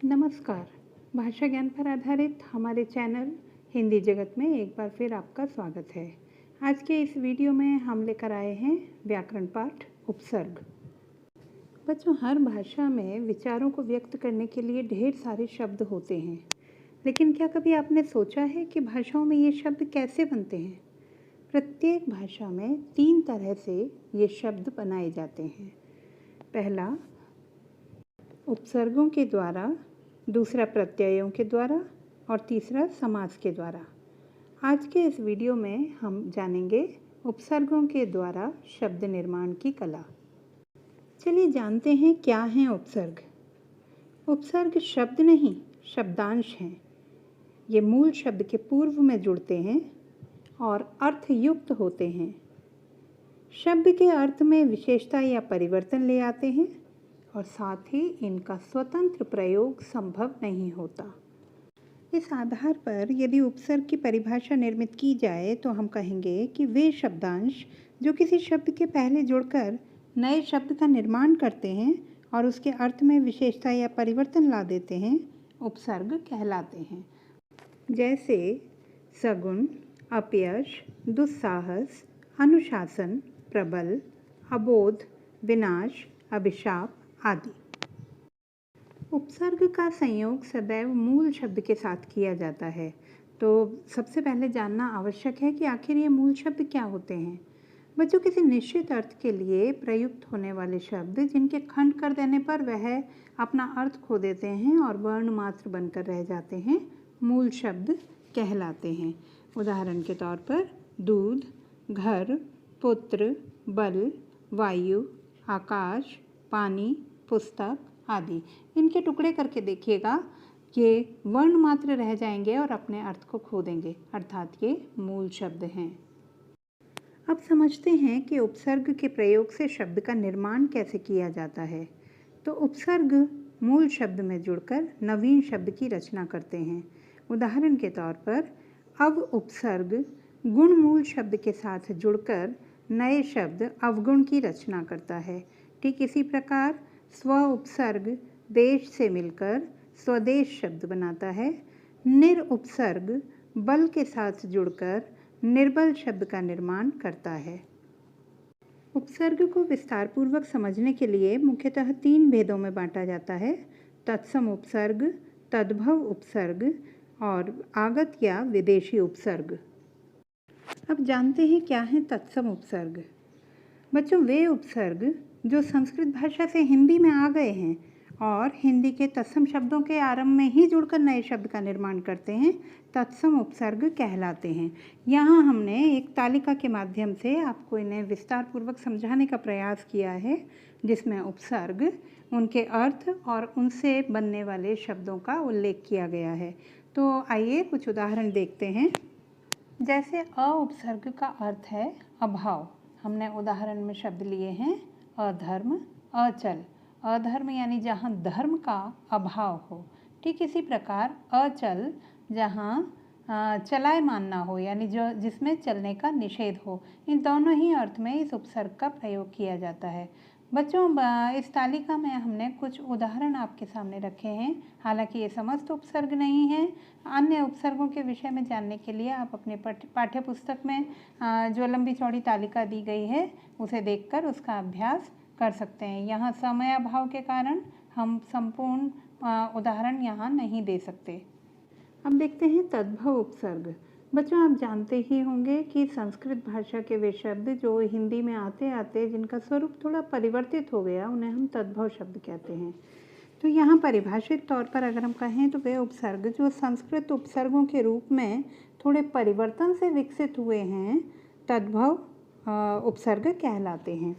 नमस्कार। भाषा ज्ञान पर आधारित हमारे चैनल हिंदी जगत में एक बार फिर आपका स्वागत है। आज के इस वीडियो में हम लेकर आए हैं व्याकरण पाठ उपसर्ग। बच्चों, हर भाषा में विचारों को व्यक्त करने के लिए ढेर सारे शब्द होते हैं, लेकिन क्या कभी आपने सोचा है कि भाषाओं में ये शब्द कैसे बनते हैं? प्रत्येक भाषा में 3 तरह से ये शब्द बनाए जाते हैं। पहला, उपसर्गों के द्वारा, दूसरा प्रत्ययों के द्वारा और तीसरा समास के द्वारा। आज के इस वीडियो में हम जानेंगे उपसर्गों के द्वारा शब्द निर्माण की कला। चलिए जानते हैं क्या हैं उपसर्ग। उपसर्ग शब्द नहीं, शब्दांश हैं। ये मूल शब्द के पूर्व में जुड़ते हैं और अर्थयुक्त होते हैं। शब्द के अर्थ में विशेषता या परिवर्तन ले आते हैं और साथ ही इनका स्वतंत्र प्रयोग संभव नहीं होता। इस आधार पर यदि उपसर्ग की परिभाषा निर्मित की जाए तो हम कहेंगे कि वे शब्दांश जो किसी शब्द के पहले जुड़कर नए शब्द का निर्माण करते हैं और उसके अर्थ में विशेषता या परिवर्तन ला देते हैं, उपसर्ग कहलाते हैं। जैसे सगुन, अपयश, दुस्साहस, अनुशासन, प्रबल, अबोध, विनाश, अभिशाप आदि। उपसर्ग का संयोग सदैव मूल शब्द के साथ किया जाता है। तो सबसे पहले जानना आवश्यक है कि आखिर ये मूल शब्द क्या होते हैं। बच्चों, किसी निश्चित अर्थ के लिए प्रयुक्त होने वाले शब्द जिनके खंड कर देने पर वह अपना अर्थ खो देते हैं और वर्ण मात्र बनकर रह जाते हैं, मूल शब्द कहलाते हैं। उदाहरण के तौर पर दूध, घर, पुत्र, बल, वायु, आकाश, पानी, पुस्तक आदि। इनके टुकड़े करके देखिएगा, ये वर्ण मात्र रह जाएंगे और अपने अर्थ को खो देंगे, अर्थात ये मूल शब्द हैं। अब समझते हैं कि उपसर्ग के प्रयोग से शब्द का निर्माण कैसे किया जाता है। तो उपसर्ग मूल शब्द में जुड़कर नवीन शब्द की रचना करते हैं। उदाहरण के तौर पर अव उपसर्ग गुण मूल शब्द के साथ जुड़कर नए शब्द अवगुण की रचना करता है। ठीक इसी प्रकार स्व उपसर्ग देश से मिलकर स्वदेश शब्द बनाता है। निर उपसर्ग बल के साथ जुड़कर निर्बल शब्द का निर्माण करता है। उपसर्ग को विस्तार पूर्वक समझने के लिए मुख्यतः 3 भेदों में बांटा जाता है: तत्सम उपसर्ग, तद्भव उपसर्ग और आगत या विदेशी उपसर्ग। अब जानते हैं क्या है तत्सम उपसर्ग। बच्चों, वे उपसर्ग जो संस्कृत भाषा से हिंदी में आ गए हैं और हिंदी के तत्सम शब्दों के आरंभ में ही जुड़कर नए शब्द का निर्माण करते हैं, तत्सम उपसर्ग कहलाते हैं। यहाँ हमने एक तालिका के माध्यम से आपको इन्हें विस्तार पूर्वक समझाने का प्रयास किया है, जिसमें उपसर्ग, उनके अर्थ और उनसे बनने वाले शब्दों का उल्लेख किया गया है। तो आइए कुछ उदाहरण देखते हैं। जैसे अ उपसर्ग का अर्थ है अभाव। हमने उदाहरण में शब्द लिए हैं अधर्म, अचल। अधर्म यानी जहाँ धर्म का अभाव हो। ठीक इसी प्रकार अचल जहाँ चलायमान ना हो, यानी जो जिसमें चलने का निषेध हो। इन दोनों ही अर्थ में इस उपसर्ग का प्रयोग किया जाता है। बच्चों, इस तालिका में हमने कुछ उदाहरण आपके सामने रखे हैं। हालांकि ये समस्त उपसर्ग नहीं है। अन्य उपसर्गों के विषय में जानने के लिए आप अपने पाठ्य पुस्तक में जो लंबी चौड़ी तालिका दी गई है उसे देखकर उसका अभ्यास कर सकते हैं। यहाँ समय अभाव के कारण हम संपूर्ण उदाहरण यहाँ नहीं दे सकते। अब देखते हैं तद्भव उपसर्ग। बच्चों, आप जानते ही होंगे कि संस्कृत भाषा के वे शब्द जो हिंदी में आते आते जिनका स्वरूप थोड़ा परिवर्तित हो गया, उन्हें हम तद्भव शब्द कहते हैं। तो यहाँ परिभाषित तौर पर अगर हम कहें तो वे उपसर्ग जो संस्कृत उपसर्गों के रूप में थोड़े परिवर्तन से विकसित हुए हैं, तद्भव उपसर्ग कहलाते हैं।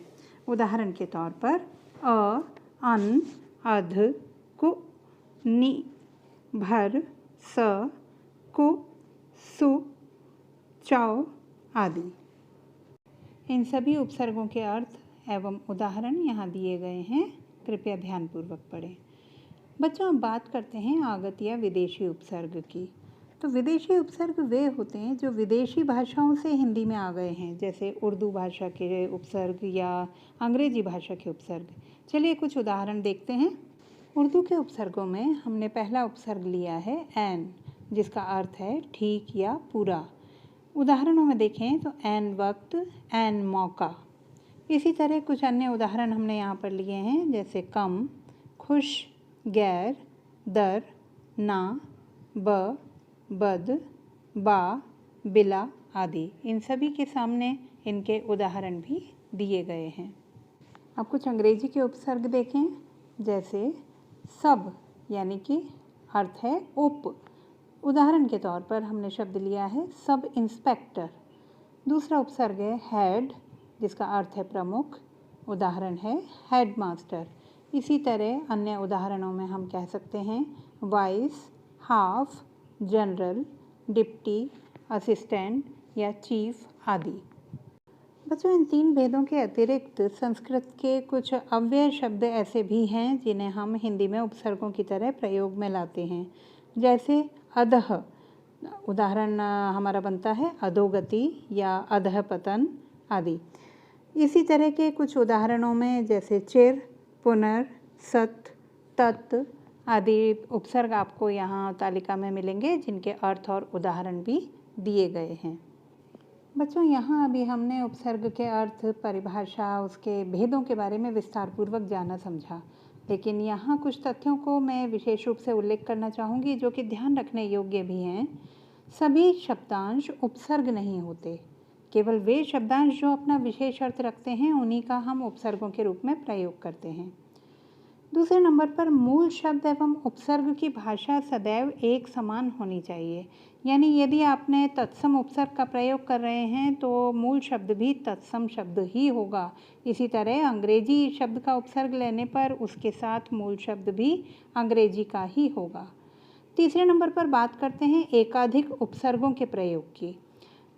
उदाहरण के तौर पर अ, अन, अध, कु, नि, भर, स, कु, सु, चौ आदि। इन सभी उपसर्गों के अर्थ एवं उदाहरण यहाँ दिए गए हैं, कृपया ध्यानपूर्वक पढ़ें। बच्चों, अब बात करते हैं आगत या विदेशी उपसर्ग की। तो विदेशी उपसर्ग वे होते हैं जो विदेशी भाषाओं से हिंदी में आ गए हैं, जैसे उर्दू भाषा के उपसर्ग या अंग्रेजी भाषा के उपसर्ग। चलिए कुछ उदाहरण देखते हैं। उर्दू के उपसर्गों में हमने पहला उपसर्ग लिया है एन, जिसका अर्थ है ठीक या पूरा। उदाहरणों में देखें तो एन वक्त, एन मौका। इसी तरह कुछ अन्य उदाहरण हमने यहाँ पर लिए हैं, जैसे कम, खुश, गैर, दर, ना, ब, बद, बा, बिला आदि। इन सभी के सामने इनके उदाहरण भी दिए गए हैं। अब कुछ अंग्रेजी के उपसर्ग देखें, जैसे सब यानी कि अर्थ है उप। उदाहरण के तौर पर हमने शब्द लिया है सब इंस्पेक्टर। दूसरा उपसर्ग है हेड, जिसका अर्थ है प्रमुख। उदाहरण है हेड मास्टर। इसी तरह अन्य उदाहरणों में हम कह सकते हैं vice, half, general, deputy, assistant या चीफ आदि। बच्चों, इन तीन भेदों के अतिरिक्त संस्कृत के कुछ अव्यय शब्द ऐसे भी हैं जिन्हें हम हिंदी में उपसर्गों की तरह प्रयोग में लाते हैं, जैसे अधः। उदाहरण हमारा बनता है अधोगति या अधः पतन आदि। इसी तरह के कुछ उदाहरणों में जैसे चिर, पुनर्, सत, तत् आदि उपसर्ग आपको यहाँ तालिका में मिलेंगे, जिनके अर्थ और उदाहरण भी दिए गए हैं। बच्चों, यहाँ अभी हमने उपसर्ग के अर्थ, परिभाषा, उसके भेदों के बारे में विस्तारपूर्वक जाना समझा, लेकिन यहाँ कुछ तथ्यों को मैं विशेष रूप से उल्लेख करना चाहूँगी जो कि ध्यान रखने योग्य भी हैं। सभी शब्दांश उपसर्ग नहीं होते। केवल वे शब्दांश जो अपना विशेष अर्थ रखते हैं उन्हीं का हम उपसर्गों के रूप में प्रयोग करते हैं। दूसरे नंबर पर मूल शब्द एवं उपसर्ग की भाषा सदैव एक समान होनी चाहिए। यानी यदि आपने तत्सम उपसर्ग का प्रयोग कर रहे हैं तो मूल शब्द भी तत्सम शब्द ही होगा। इसी तरह अंग्रेजी शब्द का उपसर्ग लेने पर उसके साथ मूल शब्द भी अंग्रेजी का ही होगा। तीसरे नंबर पर बात करते हैं एकाधिक उपसर्गों के प्रयोग की।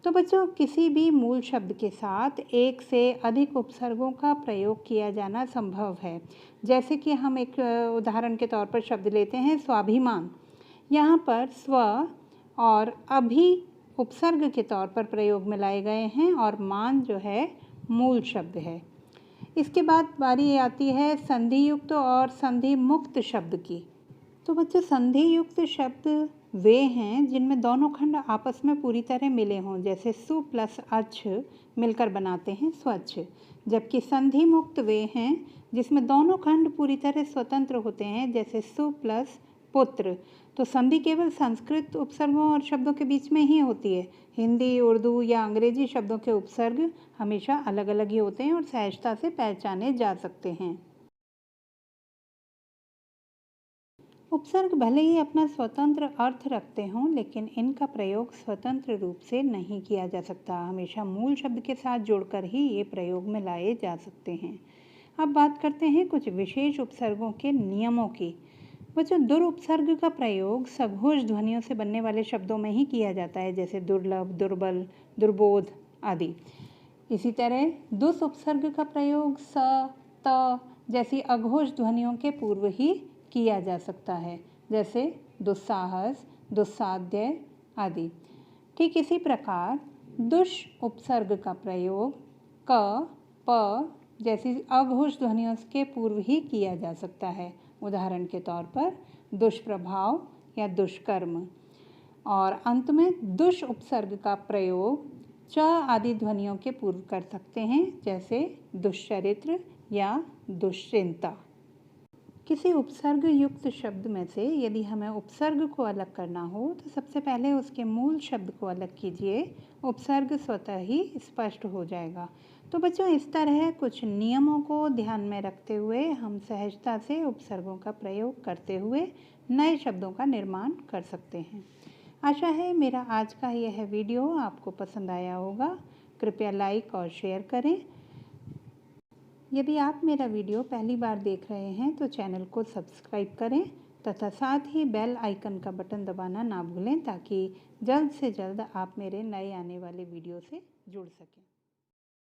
तो बच्चों, किसी भी मूल शब्द के साथ एक से अधिक उपसर्गों का प्रयोग किया जाना संभव है। जैसे कि हम एक उदाहरण के तौर पर शब्द लेते हैं स्वाभिमान। यहाँ पर स्व और अभि उपसर्ग के तौर पर प्रयोग में लाए गए हैं और मान जो है मूल शब्द है। इसके बाद बारी आती है संधि युक्त और संधि मुक्त शब्द की। तो बच्चों, संधि युक्त शब्द वे हैं जिनमें दोनों खंड आपस में पूरी तरह मिले हों, जैसे सु प्लस अच्छ मिलकर बनाते हैं स्वच्छ। जबकि संधि मुक्त वे हैं जिसमें दोनों खंड पूरी तरह स्वतंत्र होते हैं, जैसे सु प्लस पुत्र। तो संधि केवल संस्कृत उपसर्गों और शब्दों के बीच में ही होती है। हिंदी, उर्दू या अंग्रेजी शब्दों के उपसर्ग हमेशा अलग अलग ही होते हैं और सहजता से पहचाने जा सकते हैं। उपसर्ग भले ही अपना स्वतंत्र अर्थ रखते हों, लेकिन इनका प्रयोग स्वतंत्र रूप से नहीं किया जा सकता। हमेशा मूल शब्द के साथ जोड़कर ही ये प्रयोग में लाए जा सकते हैं। अब बात करते हैं कुछ विशेष उपसर्गों के नियमों की। बच्चों, दुर उपसर्ग का प्रयोग सघोष ध्वनियों से बनने वाले शब्दों में ही किया जाता है, जैसे दुर्लभ, दुर्बल, दुर्बोध आदि। इसी तरह दुस उपसर्ग का प्रयोग स, त जैसी अघोष ध्वनियों के पूर्व ही किया जा सकता है, जैसे दुस्साहस, दुस्साध्य आदि। ठीक इसी प्रकार दुष उपसर्ग का प्रयोग क, प जैसी अघोष ध्वनियों के पूर्व ही किया जा सकता है। उदाहरण के तौर पर दुष्प्रभाव या दुष्कर्म। और अंत में दुष उपसर्ग का प्रयोग च आदि ध्वनियों के पूर्व कर सकते हैं, जैसे दुष्चरित्र या दुश्चिंता। किसी उपसर्ग युक्त शब्द में से यदि हमें उपसर्ग को अलग करना हो तो सबसे पहले उसके मूल शब्द को अलग कीजिए। उपसर्ग स्वतः ही स्पष्ट हो जाएगा। तो बच्चों, इस तरह कुछ नियमों को ध्यान में रखते हुए हम सहजता से उपसर्गों का प्रयोग करते हुए नए शब्दों का निर्माण कर सकते हैं। आशा है मेरा आज का यह वीडियो आपको पसंद आया होगा। कृपया लाइक और शेयर करें। यदि आप मेरा वीडियो पहली बार देख रहे हैं तो चैनल को सब्सक्राइब करें तथा साथ ही बेल आइकन का बटन दबाना ना भूलें, ताकि जल्द से जल्द आप मेरे नए आने वाले वीडियो से जुड़ सकें।